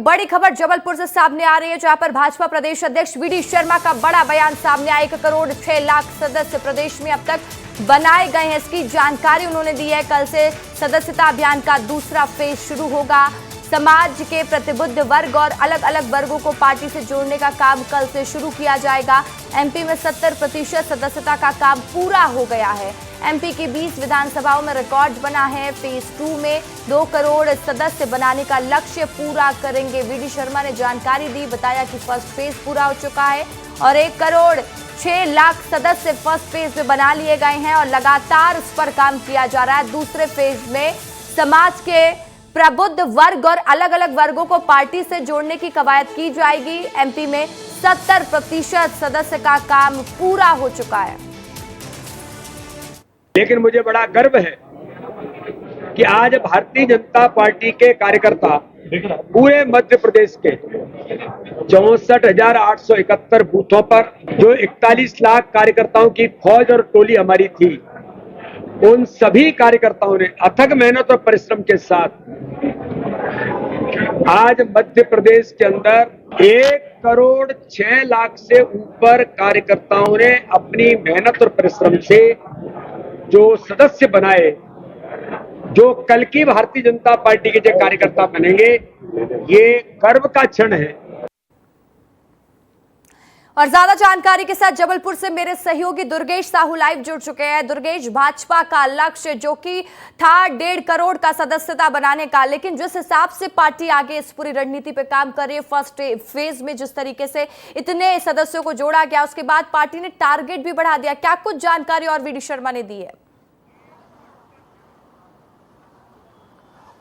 बड़ी खबर जबलपुर से सामने आ रही है, जहां पर भाजपा प्रदेश अध्यक्ष वीडी शर्मा का बड़ा बयान सामने आया। 1 करोड़ 6 लाख सदस्य प्रदेश में अब तक बनाए गए हैं, इसकी जानकारी उन्होंने दी है। कल से सदस्यता अभियान का दूसरा फेज शुरू होगा। समाज के प्रतिबद्ध वर्ग और अलग अलग वर्गों को पार्टी से जोड़ने का काम कल से शुरू किया जाएगा। एमपी में 70% सदस्यता का काम पूरा हो गया है। एमपी की 20 विधानसभाओं में रिकॉर्ड बना है। फेज 2 में 2 करोड़ सदस्य बनाने का लक्ष्य पूरा करेंगे। वीडी शर्मा ने जानकारी दी, बताया कि फर्स्ट फेज पूरा हो चुका है और 1 करोड़ 6 लाख सदस्य फर्स्ट फेज में बना लिए गए हैं और लगातार उस पर काम किया जा रहा है। दूसरे फेज में समाज के प्रबुद्ध वर्ग और अलग अलग वर्गों को पार्टी से जोड़ने की कवायद की जाएगी। एमपी में 70% सदस्य का काम पूरा हो चुका है। लेकिन मुझे बड़ा गर्व है कि आज भारतीय जनता पार्टी के कार्यकर्ता पूरे मध्य प्रदेश के 64,871 बूथों पर जो 41 लाख कार्यकर्ताओं की फौज और टोली हमारी थी, उन सभी कार्यकर्ताओं ने अथक मेहनत और परिश्रम के साथ आज मध्य प्रदेश के अंदर 1 करोड़ 6 लाख से ऊपर कार्यकर्ताओं ने अपनी मेहनत और परिश्रम से जो सदस्य बनाए, जो कल की भारतीय जनता पार्टी के जो कार्यकर्ता बनेंगे, ये गर्व का क्षण है। और ज्यादा जानकारी के साथ जबलपुर से मेरे सहयोगी दुर्गेश साहू लाइव जुड़ चुके हैं। दुर्गेश, भाजपा का लक्ष्य जो कि था 1.5 करोड़ का सदस्यता बनाने का, लेकिन जिस हिसाब से पार्टी आगे इस पूरी रणनीति पे काम कर रही है, फर्स्ट फेज में जिस तरीके से इतने सदस्यों को जोड़ा गया, उसके बाद पार्टी ने टारगेट भी बढ़ा दिया। क्या कुछ जानकारी और वीडी शर्मा ने दी है?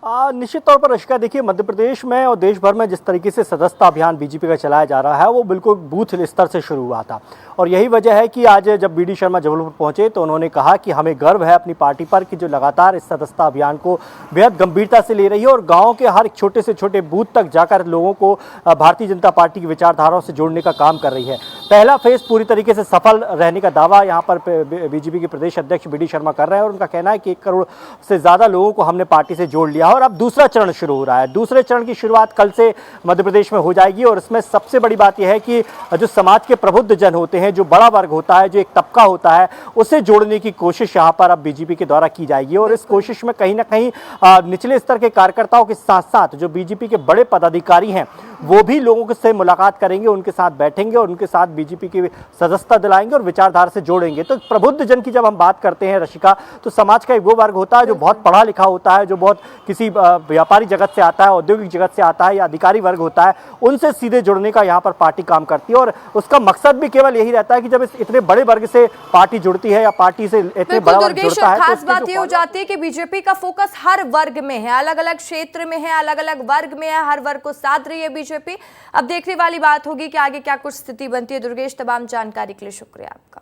निश्चित तौर पर रशिका, देखिए मध्य प्रदेश में और देश भर में जिस तरीके से सदस्यता अभियान बीजेपी का चलाया जा रहा है, वो बिल्कुल बूथ स्तर से शुरू हुआ था। और यही वजह है कि आज जब वीडी शर्मा जबलपुर पहुंचे तो उन्होंने कहा कि हमें गर्व है अपनी पार्टी पर कि जो लगातार इस सदस्यता अभियान को बेहद गंभीरता से ले रही है और गाँव के हर छोटे से छोटे बूथ तक जाकर लोगों को भारतीय जनता पार्टी की विचारधाराओं से जोड़ने का काम कर रही है। पहला फेज पूरी तरीके से सफल रहने का दावा यहाँ पर बीजेपी के प्रदेश अध्यक्ष वीडी शर्मा कर रहे हैं और उनका कहना है कि 1 करोड़ से ज़्यादा लोगों को हमने पार्टी से जोड़ लिया है और अब दूसरा चरण शुरू हो रहा है। दूसरे चरण की शुरुआत कल से मध्य प्रदेश में हो जाएगी और इसमें सबसे बड़ी बात यह है कि जो समाज के प्रबुद्ध जन होते हैं, जो बड़ा वर्ग होता है, जो एक तबका होता है, उसे जोड़ने की कोशिश यहाँ पर अब बीजेपी के द्वारा की जाएगी। और इस कोशिश में कहीं ना कहीं निचले स्तर के कार्यकर्ताओं के साथ साथ जो बीजेपी के बड़े पदाधिकारी हैं, वो भी लोगों से मुलाकात करेंगे, उनके साथ बैठेंगे और उनके साथ बीजेपी की सदस्यता दिलाएंगे और विचारधारा से जोड़ेंगे। तो प्रबुद्ध जन की जब हम बात करते हैं रशिका, तो समाज का एक वो वर्ग होता है जो बहुत पढ़ा लिखा होता है, जो बहुत किसी व्यापारी जगत से आता है, औद्योगिक जगत से आता है या अधिकारी वर्ग होता है, उनसे सीधे जुड़ने का यहाँ पर पार्टी काम करती है। और उसका मकसद भी केवल यही रहता है कि जब इतने बड़े वर्ग से पार्टी जुड़ती है या पार्टी से इतने बड़ा वर्ग जुड़ता है, खास बात ये हो जाती है कि बीजेपी का फोकस हर वर्ग में है, अलग अलग क्षेत्र में है, अलग अलग वर्ग में है, हर वर्ग को साथ रही है बीजेपी। अब देखने वाली बात होगी कि आगे क्या कुछ स्थिति बनती है। दुर्गेश, तमाम जानकारी के लिए शुक्रिया आपका।